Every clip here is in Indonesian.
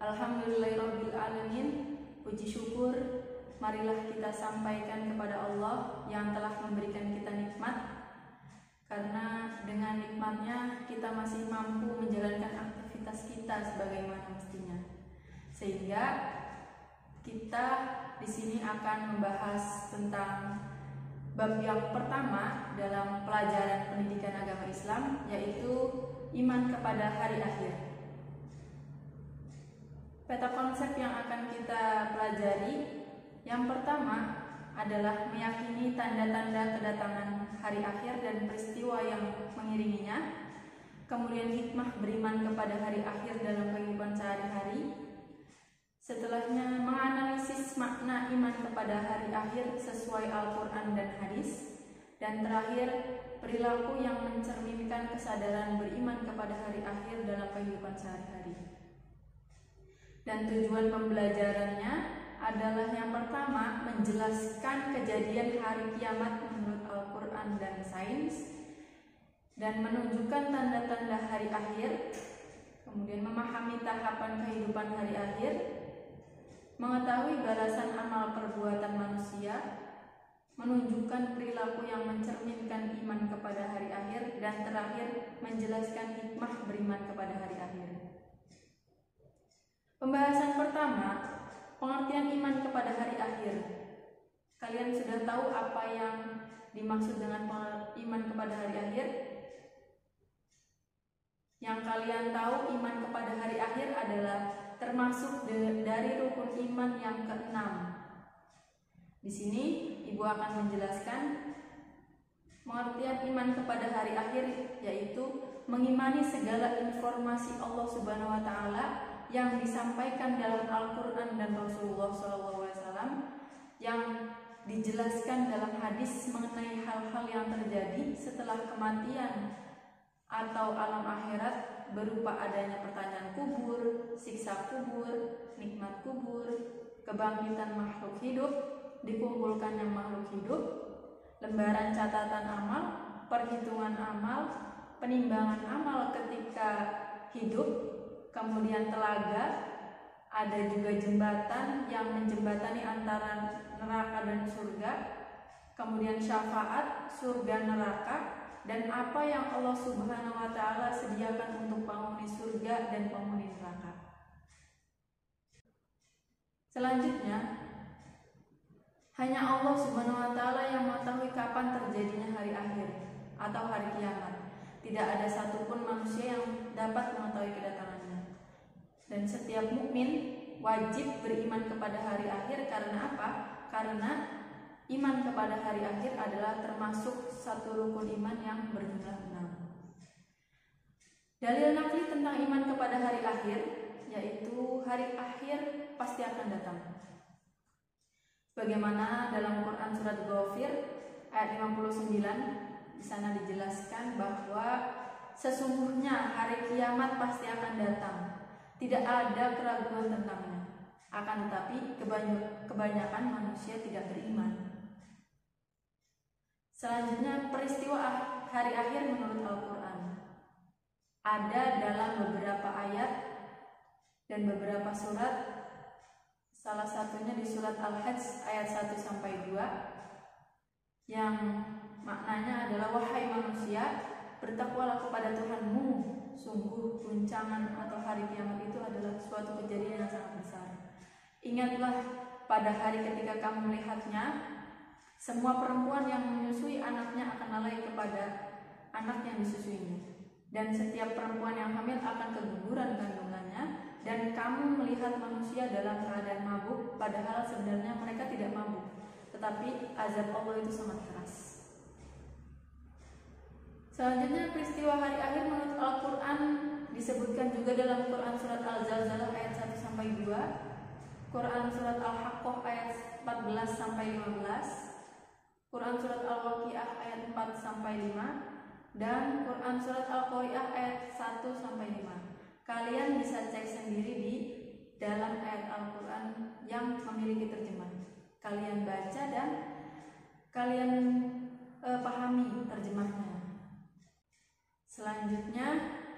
Alhamdulillahirabbil alamin. Puji syukur marilah kita sampaikan kepada Allah yang telah memberikan kita nikmat, karena dengan nikmatnya kita masih mampu menjalankan aktivitas kita sebagaimana mestinya. Sehingga kita di sini akan membahas tentang bab yang pertama dalam pelajaran pendidikan agama Islam, yaitu iman kepada hari akhir. Peta konsep yang akan kita pelajari yang pertama adalah meyakini tanda-tanda kedatangan hari akhir dan peristiwa yang mengiringinya. Kemudian hikmah beriman kepada hari akhir dalam kehidupan sehari-hari. Setelahnya menganalisis makna iman kepada hari akhir sesuai Al-Quran dan hadis. Dan terakhir perilaku yang mencerminkan kesadaran beriman kepada hari akhir dalam kehidupan sehari-hari. Dan tujuan pembelajarannya adalah yang pertama menjelaskan kejadian hari kiamat menurut Al-Quran dan sains, dan menunjukkan tanda-tanda hari akhir, kemudian memahami tahapan kehidupan hari akhir, mengetahui balasan amal perbuatan manusia, menunjukkan perilaku yang mencerminkan iman kepada hari akhir, dan terakhir menjelaskan hikmah beriman kepada hari akhir. Pembahasan pertama, pengertian iman kepada hari akhir. Kalian sudah tahu apa yang dimaksud dengan iman kepada hari akhir? Yang kalian tahu, iman kepada hari akhir adalah termasuk dari rukun iman yang keenam. Di sini Ibu akan menjelaskan pengertian iman kepada hari akhir, yaitu mengimani segala informasi Allah Subhanahu wa taala yang disampaikan dalam Al-Quran dan Rasulullah SAW, yang dijelaskan dalam hadis mengenai hal-hal yang terjadi setelah kematian atau alam akhirat, berupa adanya pertanyaan kubur, siksa kubur, nikmat kubur, kebangkitan makhluk hidup, dikumpulkannya makhluk hidup, lembaran catatan amal, perhitungan amal, penimbangan amal ketika hidup, kemudian telaga, ada juga jembatan yang menjembatani antara neraka dan surga, kemudian syafaat, surga neraka, dan apa yang Allah Subhanahu wa taala sediakan untuk penghuni surga dan penghuni neraka. Selanjutnya, hanya Allah Subhanahu wa taala yang mengetahui kapan terjadinya hari akhir atau hari kiamat. Tidak ada satupun manusia yang dapat mengetahui kedatangannya. Dan setiap mukmin wajib beriman kepada hari akhir. Karena apa? Karena iman kepada hari akhir adalah termasuk satu rukun iman yang berjumlah 6. Dalil nakli tentang iman kepada hari akhir, yaitu hari akhir pasti akan datang. Bagaimana dalam Quran surat Ghafir ayat 59, di sana dijelaskan bahwa sesungguhnya hari kiamat pasti akan datang. Tidak ada keraguan tentangnya. Akan tetapi kebanyakan manusia tidak beriman. Selanjutnya, peristiwa hari akhir menurut Al-Quran ada dalam beberapa ayat dan beberapa surat. Salah satunya di surat Al-Hajj ayat 1-2, yang maknanya adalah, wahai manusia, bertakwalah kepada Tuhanmu, sungguh guncangan atau hari kiamat itu adalah suatu kejadian yang sangat besar. Ingatlah pada hari ketika kamu melihatnya, semua perempuan yang menyusui anaknya akan lalai kepada anak yang disusuinya, dan setiap perempuan yang hamil akan keguguran kandungannya, dan kamu melihat manusia dalam keadaan mabuk, padahal sebenarnya mereka tidak mabuk, tetapi azab Allah itu sangat keras. Selanjutnya, peristiwa hari akhir menurut Al-Quran disebutkan juga dalam Quran surat Al-Zalzalah ayat 1-2, Quran surat Al-Haqqah ayat 14-15, Quran surat Al-Waqiah ayat 4-5, dan Quran surat Al-Qari'ah ayat 1-5. Kalian bisa cek sendiri di dalam ayat Al-Quran yang memiliki terjemahan. Kalian baca dan kalian pahami terjemahnya. Selanjutnya,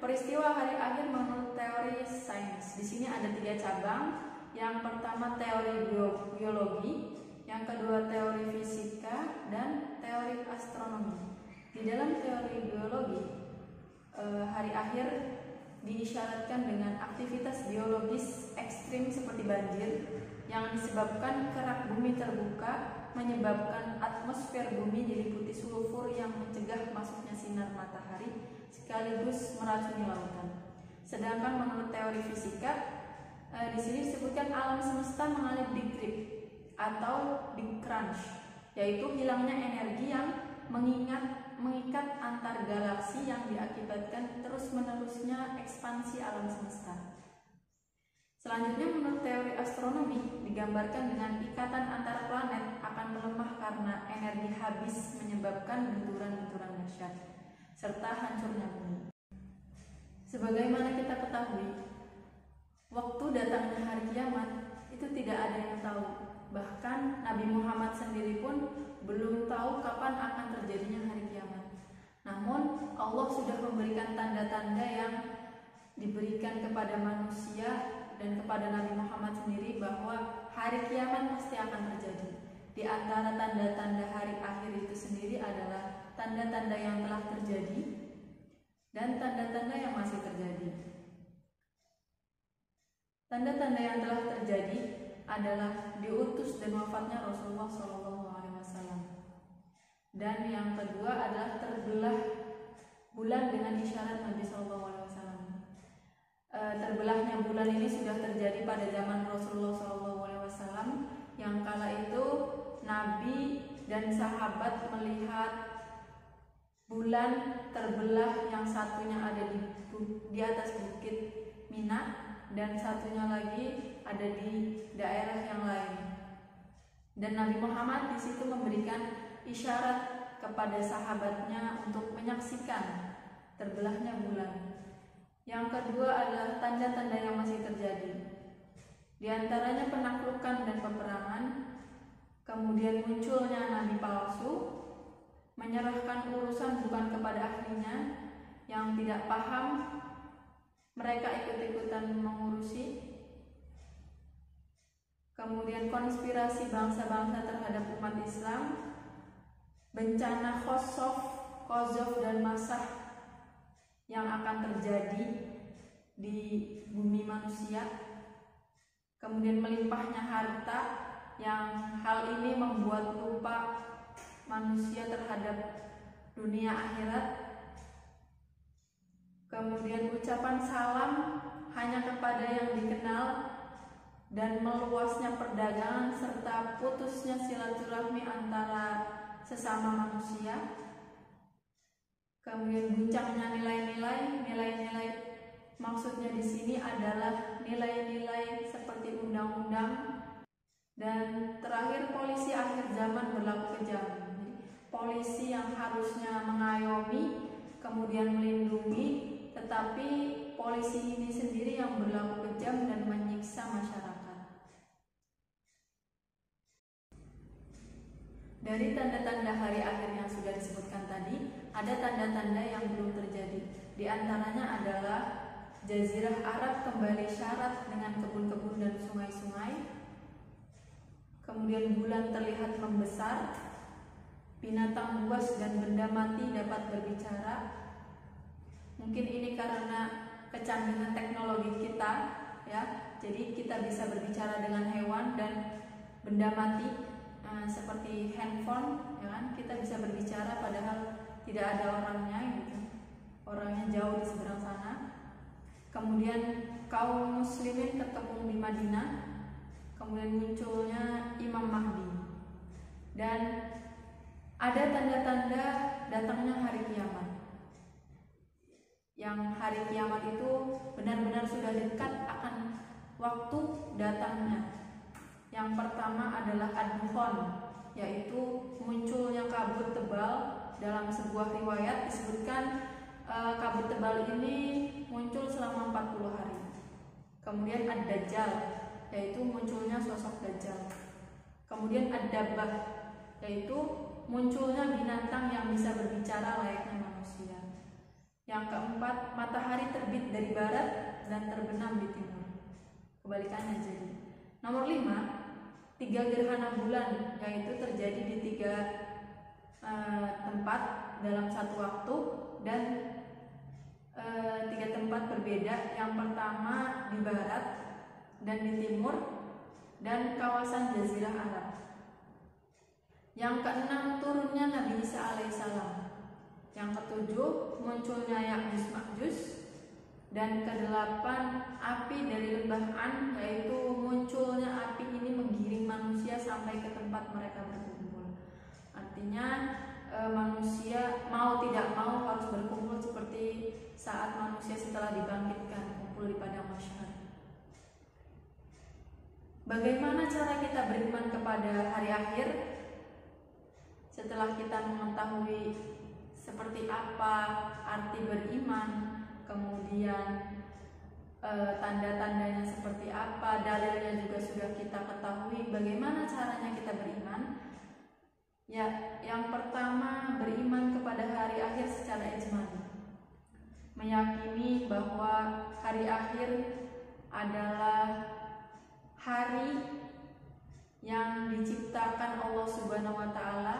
peristiwa hari akhir menurut teori sains. Di sini ada 3 cabang. Yang pertama teori biologi, yang kedua teori fisika, dan teori astronomi. Di dalam teori biologi, hari akhir diisyaratkan dengan aktivitas biologis ekstrim seperti banjir yang disebabkan kerak bumi terbuka, menyebabkan atmosfer bumi diliputi sulfur yang mencegah masuknya sinar matahari sekaligus meracuni lautan. Sedangkan menurut teori fisika, di sini disebutkan alam semesta mengalami big rip atau big crunch, yaitu hilangnya energi yang mengikat antar galaksi yang diakibatkan terus-menerusnya ekspansi alam semesta. Selanjutnya menurut teori astronomi, digambarkan dengan ikatan antara planet akan melemah karena energi habis menyebabkan benturan-benturan dahsyat serta hancurnya bumi. Sebagaimana kita ketahui, waktu datangnya hari kiamat itu tidak ada yang tahu. Bahkan Nabi Muhammad sendiri pun belum tahu kapan akan terjadinya hari kiamat. Namun Allah sudah memberikan tanda-tanda yang diberikan kepada manusia dan kepada Nabi Muhammad sendiri bahwa hari kiamat pasti akan terjadi. Di antara tanda-tanda hari akhir itu sendiri adalah tanda-tanda yang telah terjadi dan tanda-tanda yang masih terjadi. Tanda-tanda yang telah terjadi adalah diutus dan wafatnya Rasulullah SAW. Dan yang kedua adalah terbelah bulan dengan isyarat Nabi SAW. Terbelahnya bulan ini sudah terjadi pada zaman Rasulullah SAW, yang kala itu Nabi dan sahabat melihat bulan terbelah, yang satunya ada di atas bukit Mina dan satunya lagi ada di daerah yang lain. Dan Nabi Muhammad di situ memberikan isyarat kepada sahabatnya untuk menyaksikan terbelahnya bulan. Yang kedua adalah tanda-tanda yang masih terjadi. Di antaranya penaklukan dan peperangan, kemudian munculnya nabi palsu, menyerahkan urusan bukan kepada ahlinya, yang tidak paham mereka ikut-ikutan mengurusi, kemudian konspirasi bangsa-bangsa terhadap umat Islam, bencana Khosaf dan Masah yang akan terjadi di bumi manusia, kemudian melimpahnya harta, yang hal ini membuat lupa manusia terhadap dunia akhirat. Kemudian ucapan salam hanya kepada yang dikenal dan meluasnya perdagangan serta putusnya silaturahmi antara sesama manusia. Kemudian guncangnya nilai-nilai maksudnya di sini adalah nilai-nilai seperti undang-undang. Dan terakhir, polisi akhir zaman berlaku kejam. Polisi yang harusnya mengayomi kemudian melindungi, tetapi polisi ini sendiri yang berlaku kejam dan menyiksa masyarakat. Dari tanda-tanda hari akhir yang sudah disebutkan tadi, ada tanda-tanda yang belum terjadi. Di antaranya adalah Jazirah Arab kembali syarat dengan kebun-kebun dan sungai-sungai. Kemudian bulan terlihat membesar, binatang buas dan benda mati dapat berbicara. Mungkin ini karena kecanggihan teknologi kita, ya. Jadi kita bisa berbicara dengan hewan dan benda mati, seperti handphone, ya kan? Kita bisa berbicara padahal tidak ada orangnya, gitu. Orangnya jauh di seberang sana. Kemudian kaum muslimin terkepung di Madinah. Kemudian munculnya Imam Mahdi. Dan ada tanda-tanda datangnya hari kiamat. Yang hari kiamat itu benar-benar sudah dekat akan waktu datangnya. Yang pertama adalah ad-dukhon, yaitu munculnya kabut tebal. Dalam sebuah riwayat disebutkan kabut tebal ini muncul selama 40 hari. Kemudian ad-dajjal, yaitu munculnya sosok dajjal. Kemudian ad-dabbah, yaitu munculnya binatang yang bisa berbicara layaknya manusia. Yang keempat, matahari terbit dari barat dan terbenam di timur. Kebalikannya jadi. Nomor 5, 3 gerhana bulan, yaitu terjadi di 3 tempat dalam satu waktu dan 3 tempat berbeda. Yang pertama di barat dan di timur dan kawasan Jazirah Arab. Yang keenam, turunnya Nabi Isa alaihissalam. Yang ketujuh, munculnya Ya'juj Ma'juj. Dan kedelapan, api dari lembah An, yaitu munculnya api ini menggiring manusia sampai ke tempat mereka berkumpul. Artinya manusia mau tidak mau harus berkumpul seperti saat manusia setelah dibangkitkan kumpul di padang mahsyar. Bagaimana cara kita beriman kepada hari akhir? Setelah kita mengetahui seperti apa arti beriman, kemudian tanda-tandanya seperti apa, dalilnya juga sudah kita ketahui. Bagaimana caranya kita beriman? Ya, yang pertama, beriman kepada hari akhir secara ijmali. Meyakini bahwa hari akhir adalah hari yang diciptakan Allah Subhanahu wa taala,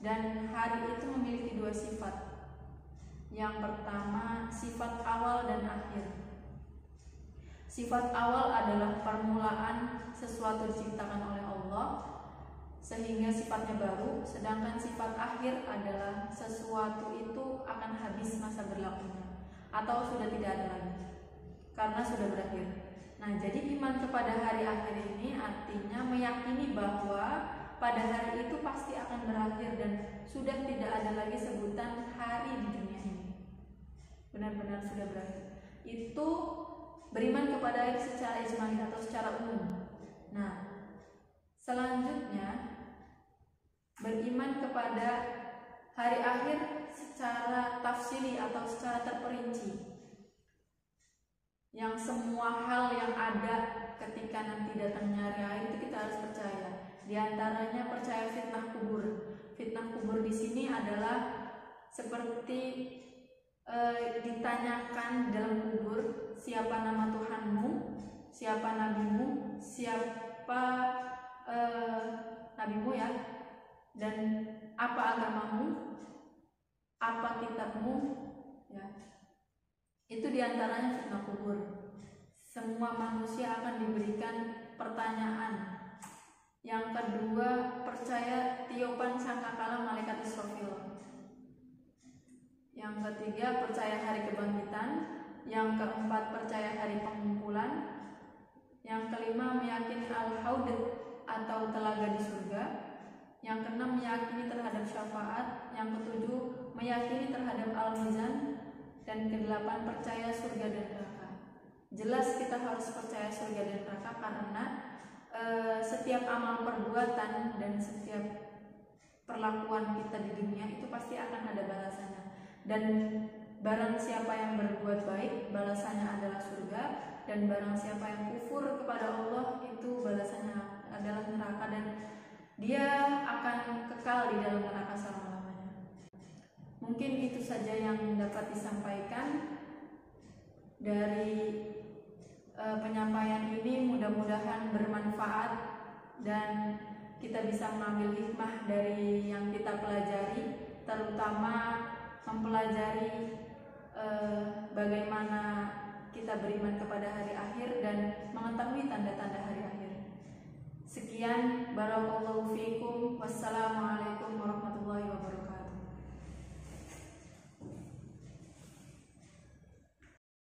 dan hari itu memiliki 2 sifat. Yang pertama, sifat awal dan akhir. Sifat awal adalah permulaan sesuatu diciptakan oleh Allah sehingga sifatnya baru, sedangkan sifat akhir adalah sesuatu itu akan habis masa berlakunya atau sudah tidak ada lagi karena sudah berakhir. Nah, jadi iman kepada hari akhir ini artinya meyakini bahwa pada hari itu pasti akan berakhir dan sudah tidak ada lagi sebutan hari di dunia ini. Benar-benar sudah berakhir. Itu beriman kepada hari secara ijmali atau secara umum. Nah, selanjutnya beriman kepada hari akhir secara tafsili atau secara terperinci. Yang semua hal yang ada ketika nanti datangnya hari akhir itu kita harus percaya. Di antaranya percaya fitnah kubur. Fitnah kubur di sini adalah seperti ditanyakan dalam kubur, siapa nama Tuhanmu, siapa nabimu, siapa nabimu ya, dan apa agamamu, apa kitabmu, ya. Itu diantaranya fitnah kubur. Semua manusia akan diberikan pertanyaan. Yang kedua, percaya tiupan sangkakala malaikat Israfil. Yang ketiga, percaya hari kebangkitan. Yang keempat, percaya hari pengumpulan. Yang kelima, meyakini al-haud atau telaga di surga. Yang keenam, meyakini terhadap syafaat. Yang ketujuh, meyakini terhadap al-mizan. Dan kedelapan, percaya surga dan neraka. Jelas kita harus percaya surga dan neraka karena setiap amal perbuatan dan setiap perlakuan kita di dunia itu pasti akan ada balasannya. Dan barang siapa yang berbuat baik, balasannya adalah surga, dan barang siapa yang kufur kepada Allah itu balasannya adalah neraka, dan dia akan kekal di dalam neraka selama-lamanya. Mungkin itu saja yang dapat disampaikan dari penyampaian ini. Mudah-mudahan bermanfaat dan kita bisa mengambil hikmah dari yang kita pelajari, terutama mempelajari bagaimana kita beriman kepada hari akhir dan mengetahui tanda-tanda